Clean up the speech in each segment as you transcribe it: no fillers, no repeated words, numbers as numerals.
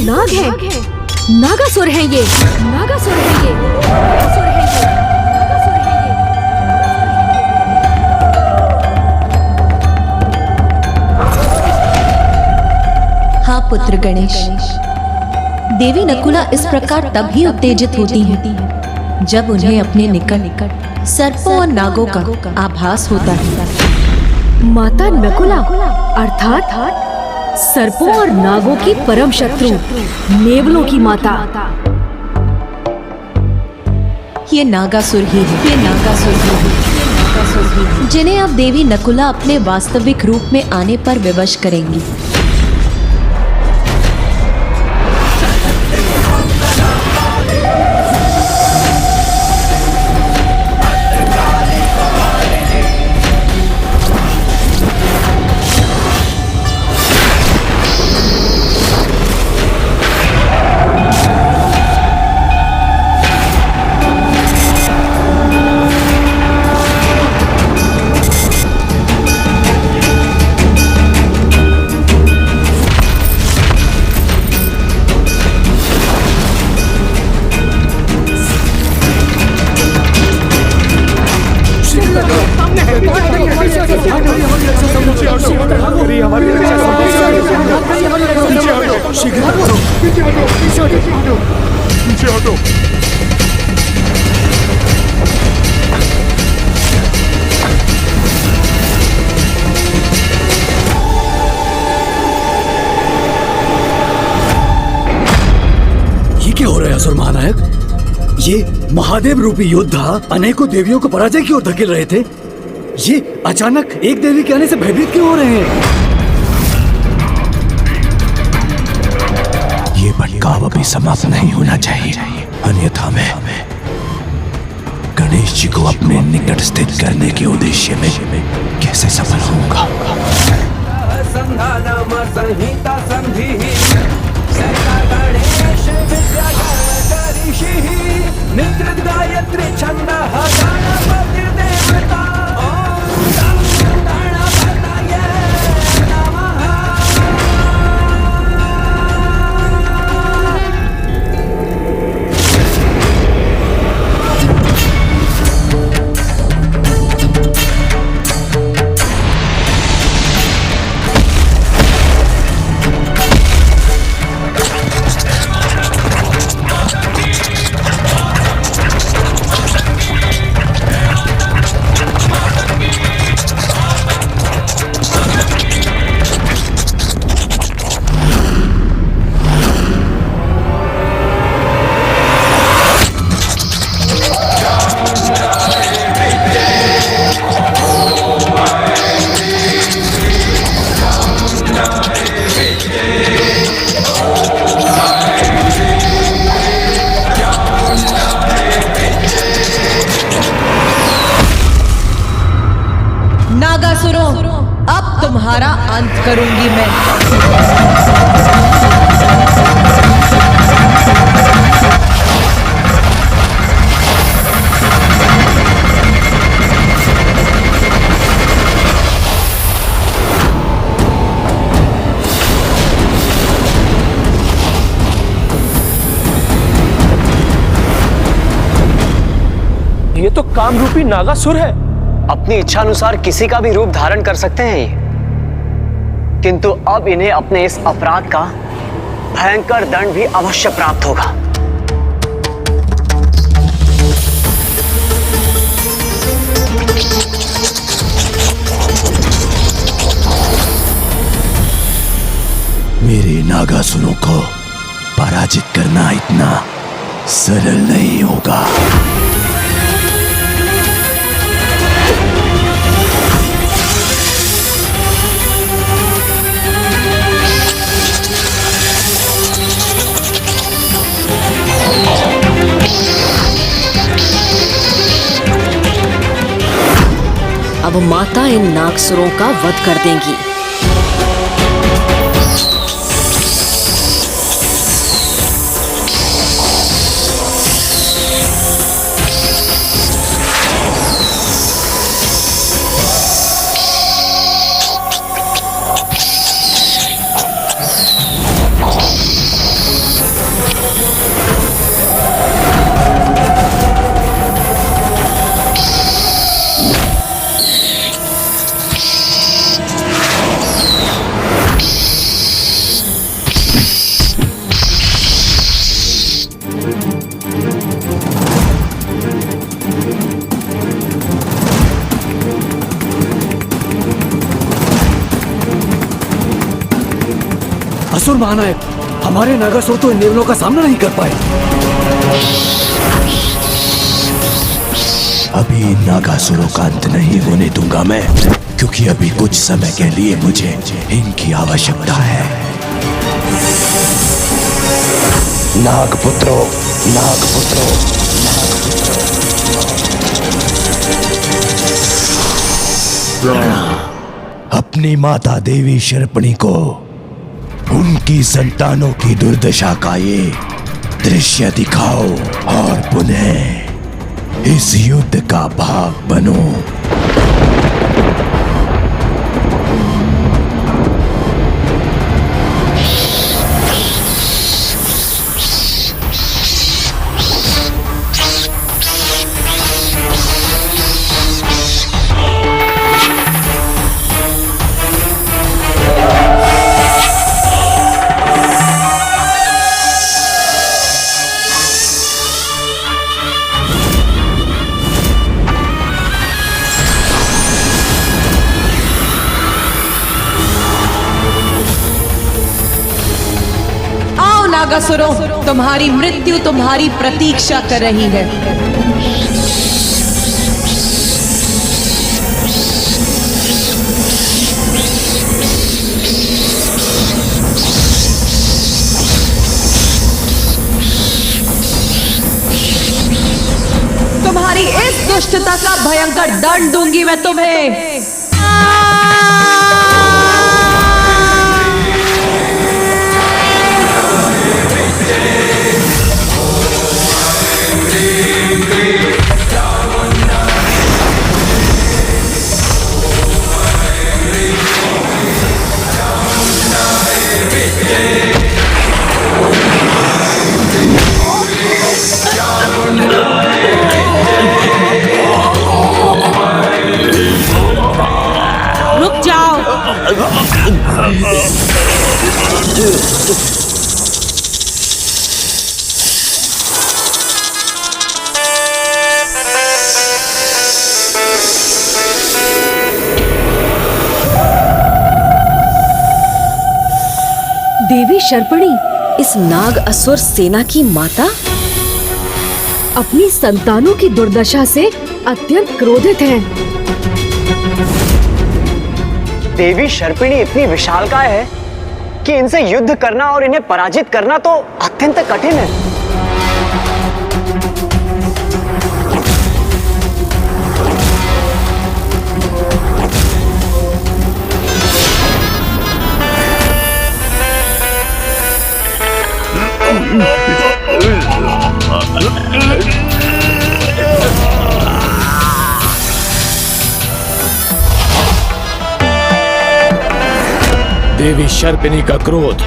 नाग है, नागासुर है ये, नागासुर है ये, नागासुर है ये, नागासुर है ये। हाँ पुत्र गणेश, देवी नकुला इस प्रकार तब ही उत्तेजित होती है जब उन्हें अपने निकट सर्पों और नागों का आभास होता है। माता नकुला अर्थात सर्पों और नागों की परम शत्रु, नेवलों की माता। ये नागासुर ही है, ये नागासुर ही है, ये नागासुर ही है, जिन्हें अब देवी नकुला अपने वास्तविक रूप में आने पर विवश करेंगी। ये क्या हो रहा है असुर महानायक? ये महादेव रूपी योद्धा अनेकों देवियों को पराजय की ओर धकेल रहे थे। ये अचानक एक देवी के आने से भयभीत क्यों हो रहे हैं? ये भटकाव अभी समाप्त नहीं होना चाहिए, अन्यथा मैं गणेश जी को अपने निकट स्थित करने के उद्देश्य में कैसे सफल होऊंगा? नागासुरों, अब तुम्हारा अंत करूंगी मैं। ये तो कामरूपी नागासुर है। अपनी इच्छा अनुसार किसी का भी रूप धारण कर सकते हैं ये, किंतु अब इन्हें अपने इस अपराध का भयंकर दंड भी अवश्य प्राप्त होगा। मेरे नागासुरों को पराजित करना इतना सरल नहीं होगा। अब माता इन नागसुरों का वध कर देंगी। असुर महानायक, हमारे नागासुर तो इन देवलों का सामना नहीं कर पाए। अभी नागासुरों का अंत नहीं होने दूंगा मैं, क्योंकि अभी कुछ समय के लिए मुझे इनकी आवश्यकता है। नागपुत्रो, नागपुत्रो, अपनी माता देवी शर्पणी को उनकी संतानों की दुर्दशा का ये दृश्य दिखाओ और पुनः इस युद्ध का भाग बनो। नागासुरों, तुम्हारी मृत्यु तुम्हारी प्रतीक्षा कर रही है। तुम्हारी इस दुष्टता का भयंकर दंड दूंगी मैं तुम्हें। रुक जाओ। देवी शर्पणी, इस नाग असुर सेना की माता, अपनी संतानों की दुर्दशा से अत्यंत क्रोधित हैं। देवी शर्पिणी इतनी विशालकाय है कि इनसे युद्ध करना और इन्हें पराजित करना तो अत्यंत कठिन है। देवी शर्पिणी का क्रोध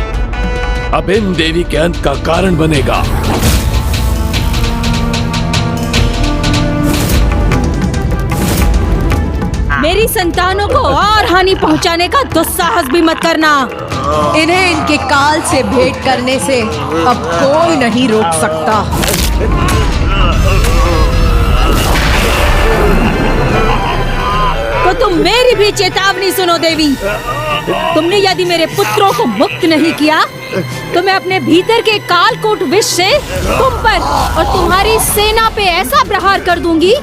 अब इन देवी के अंत का कारण बनेगा। मेरी संतानों को और हानि पहुंचाने का दुस्साहस भी मत करना। इन्हें इनके काल से भेंट करने से अब कोई नहीं रोक सकता। तो तुम मेरी भी चेतावनी सुनो देवी। तुमने यदि मेरे पुत्रों को मुक्त नहीं किया तो मैं अपने भीतर के कालकूट विष से तुम पर और तुम्हारी सेना पे ऐसा प्रहार कर दूंगी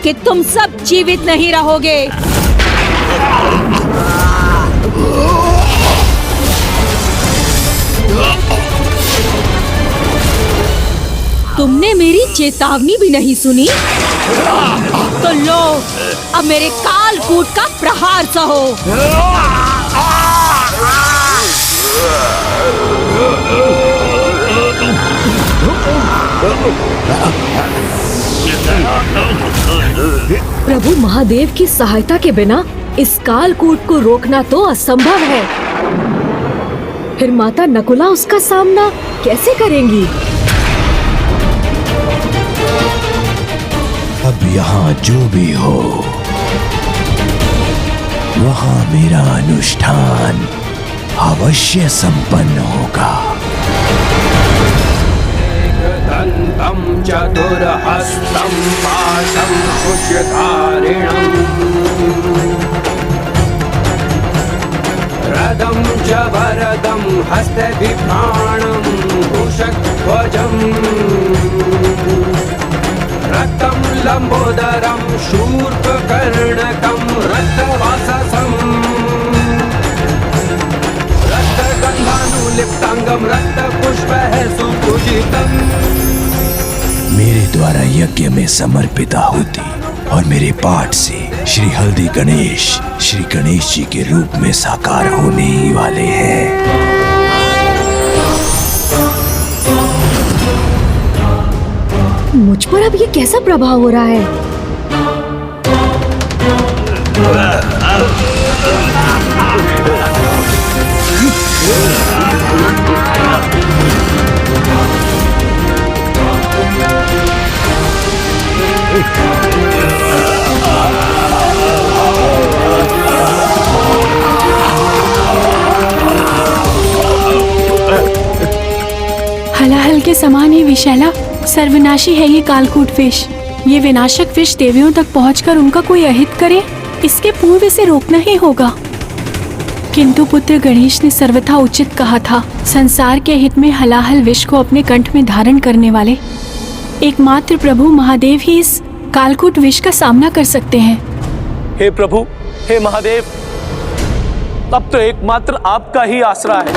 कि तुम सब जीवित नहीं रहोगे। तुमने मेरी चेतावनी भी नहीं सुनी, तो लो अब मेरे कालकूट का प्रहार सहो। प्रभु महादेव की सहायता के बिना इस कालकूट को रोकना तो असंभव है। फिर माता नकुला उसका सामना कैसे करेंगी? अब यहाँ जो भी हो, वहाँ मेरा अनुष्ठान अवश्य संपन्न होगा। दंतं चतुर्हस्तं पाशं कुशधारिणं रदं च वरदं हस्ते बिभ्राणं कुशध्वजम् रक्तं लम्बोदरं शूर्पकर्णकं रक्तवाससं रक्तगन्धानुलिप्ताङ्गं रक्तपुष्पैः सुपूजितम्। मेरे द्वारा यज्ञ में समर्पित आहुति और मेरे पाठ से श्री हल्दी गणेश श्री गणेश जी के रूप में साकार होने ही वाले हैं। मुझ पर अब ये कैसा प्रभाव हो रहा है? हलाहल के समान ही विशैला सर्वनाशी है ये कालकूट विष। ये विनाशक विष देवियों तक पहुंचकर उनका कोई अहित करे, इसके पूर्व इसे रोकना ही होगा। किंतु पुत्र गणेश ने सर्वथा उचित कहा था, संसार के हित में हलाहल विष को अपने कंठ में धारण करने वाले एकमात्र प्रभु महादेव ही इस कालकूट विष का सामना कर सकते हैं। हे प्रभु, हे महादेव, अब तो एकमात्र आपका ही आसरा है।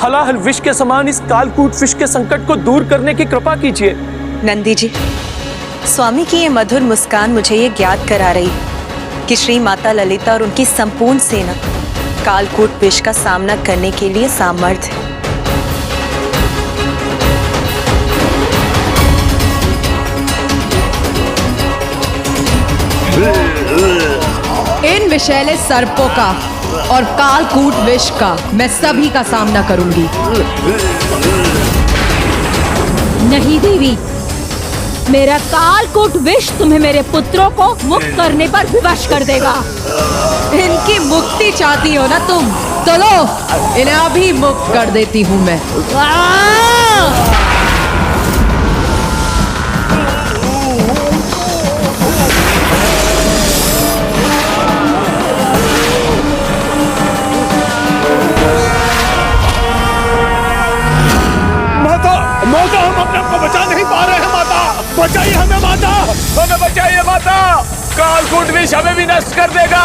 हलाहल विष के समान इस कालकूट विष के संकट को दूर करने की कृपा कीजिए। नंदी जी, स्वामी की ये मधुर मुस्कान मुझे ये ज्ञात करा रही कि श्री माता ललिता और उनकी संपूर्ण सेना कालकूट विष का सामना करने के लिए सामर्थ्य है। इन विषैले सर्पों का और कालकूट विष का मैं सभी का सामना करूंगी। नहीं देवी, मेरा कालकूट विष तुम्हें मेरे पुत्रों को मुक्त करने पर विवश कर देगा। इनकी मुक्ति चाहती हो ना तुम, तो लो, इन्हें अभी मुक्त कर देती हूँ मैं। माता, हम अपने आप को बचा नहीं पा रहे हैं। माता, बचाइए हमें। माता, हमें बचाइए। माता, कालकूट विष हमें भी नष्ट कर देगा।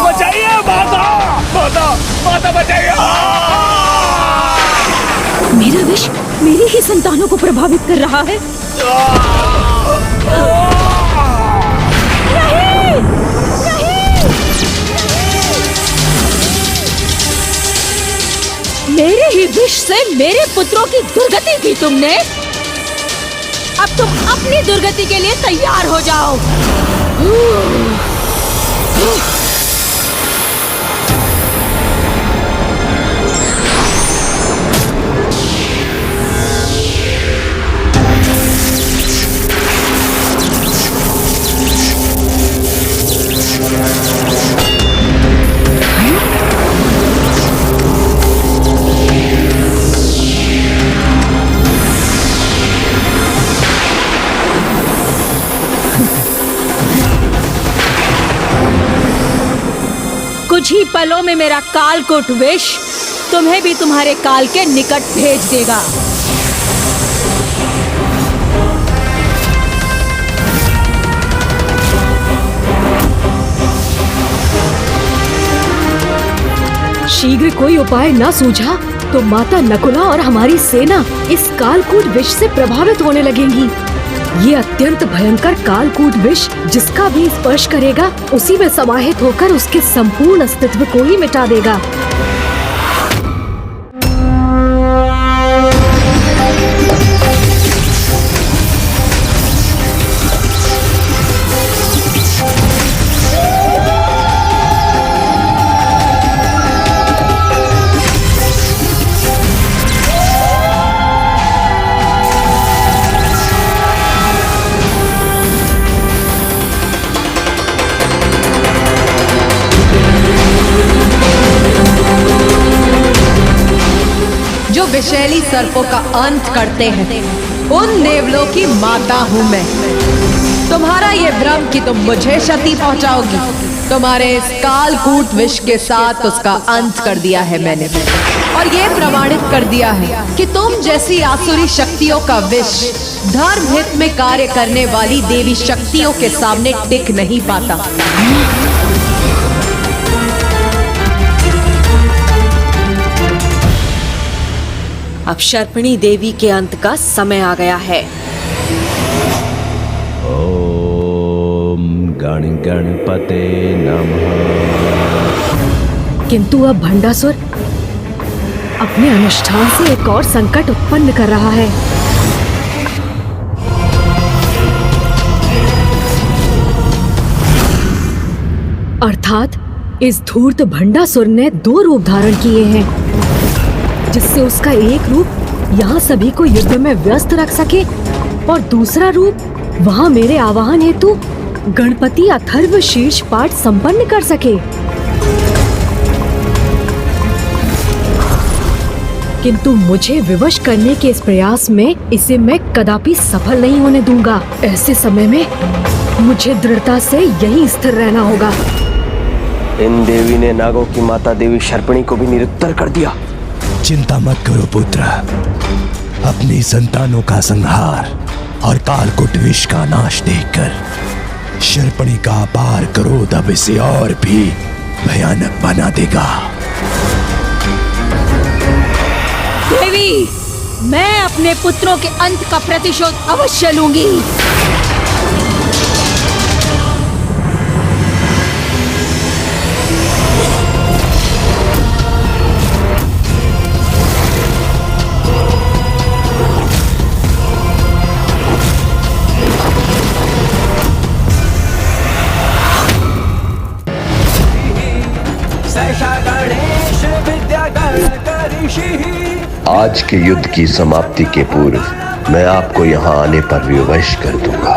बचाइए माता, माता, माता बचाइए। मेरा विष मेरी ही संतानों को प्रभावित कर रहा है। नहीं, नहीं, मेरे ही विष से मेरे पुत्रों की दुर्गति की तुमने। अब तुम अपनी दुर्गति के लिए तैयार हो जाओ। कुछ ही पलों में मेरा कालकूट विष तुम्हें भी तुम्हारे काल के निकट भेज देगा। शीघ्र कोई उपाय न सूझा तो माता नकुला और हमारी सेना इस कालकूट विष से प्रभावित होने लगेंगी। ये अत्यंत भयंकर कालकूट विष जिसका भी स्पर्श करेगा उसी में समाहित होकर उसके संपूर्ण अस्तित्व को ही मिटा देगा। विषैली सर्पों का अंत करते हैं, उन नेवलों की माता हूँ मैं। तुम्हारा ये भ्रम कि तुम मुझे क्षति पहुंचाओगी, तुम्हारे इस कालकूट विष के साथ उसका अंत कर दिया है मैंने, और ये प्रमाणित कर दिया है कि तुम जैसी आसुरी शक्तियों का विष धर्म हित में कार्य करने वाली देवी शक्तियों के सामने टिक नहीं पाता। अब शर्पणी देवी के अंत का समय आ गया है। ओम गण गणपते नमः। किंतु अब भंडासुर अपने अनुष्ठान से एक और संकट उत्पन्न कर रहा है। अर्थात इस धूर्त भंडासुर ने 2 रूप धारण किए हैं, जिससे उसका एक रूप यहाँ सभी को युद्ध में व्यस्त रख सके और दूसरा रूप वहाँ मेरे आवाहन हेतु गणपति अथर्व शीर्ष पाठ संपन्न कर सके। किंतु मुझे विवश करने के इस प्रयास में इसे मैं कदापि सफल नहीं होने दूंगा। ऐसे समय में मुझे दृढ़ता से यहीं स्थिर रहना होगा। इन देवी ने नागों की माता देवी शर्पणी को भी निरुत्तर कर दिया। चिंता मत करो पुत्र, अपनी संतानों का संहार और कालकूट विष का नाश देखकर शर्पणी का अपार क्रोध अब इसे और भी भयानक बना देगा। देवी, मैं अपने पुत्रों के अंत का प्रतिशोध अवश्य लूंगी। आज के युद्ध की समाप्ति के पूर्व मैं आपको यहाँ आने पर विवश कर दूंगा।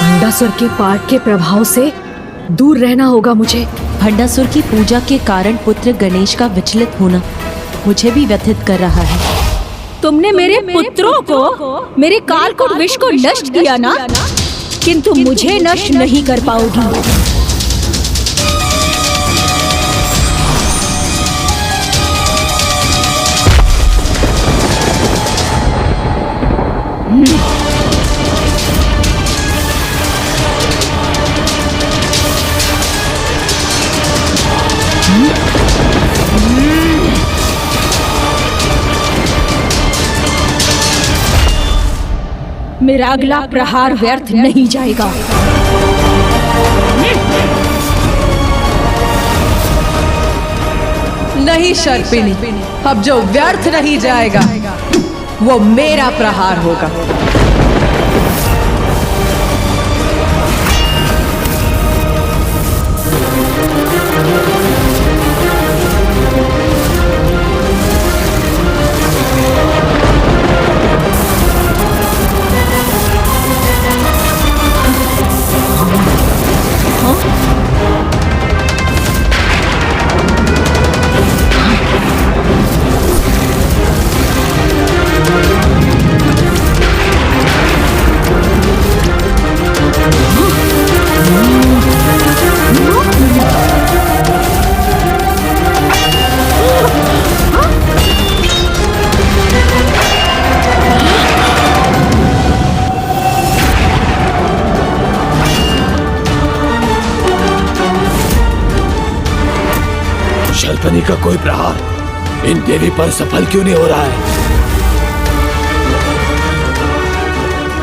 भंडासुर के पाठ के प्रभाव से दूर रहना होगा मुझे। भंडासुर की पूजा के कारण पुत्र गणेश का विचलित होना मुझे भी व्यथित कर रहा है। तुमने मेरे पुत्रों को, मेरे कालकूट विष को नष्ट किया ना, किंतु मुझे नष्ट नहीं कर पाओगी। मेरा अगला प्रहार व्यर्थ नहीं जाएगा। नहीं शर्पिणी, अब जो व्यर्थ नहीं जाएगा वो मेरा प्रहार होगा। शर्पणी का कोई प्रहार इन देवी पर सफल क्यों नहीं हो रहा है?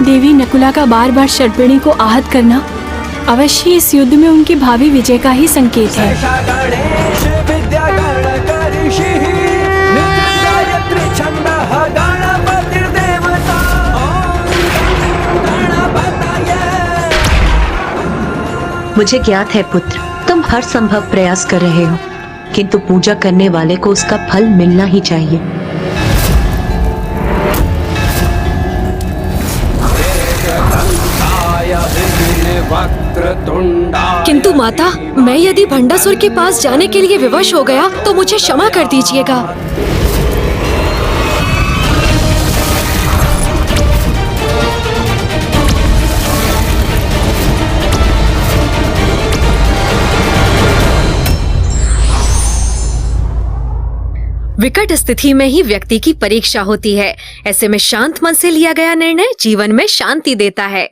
देवी नकुला का बार बार शर्पणी को आहत करना अवश्य इस युद्ध में उनकी भावी विजय का ही संकेत है। मुझे ज्ञात है पुत्र, तुम हर संभव प्रयास कर रहे हो, किंतु पूजा करने वाले को उसका फल मिलना ही चाहिए। किंतु माता, मैं यदि भंडासुर के पास जाने के लिए विवश हो गया तो मुझे क्षमा कर दीजिएगा। विकट स्थिति में ही व्यक्ति की परीक्षा होती है। ऐसे में शांत मन से लिया गया निर्णय जीवन में शांति देता है।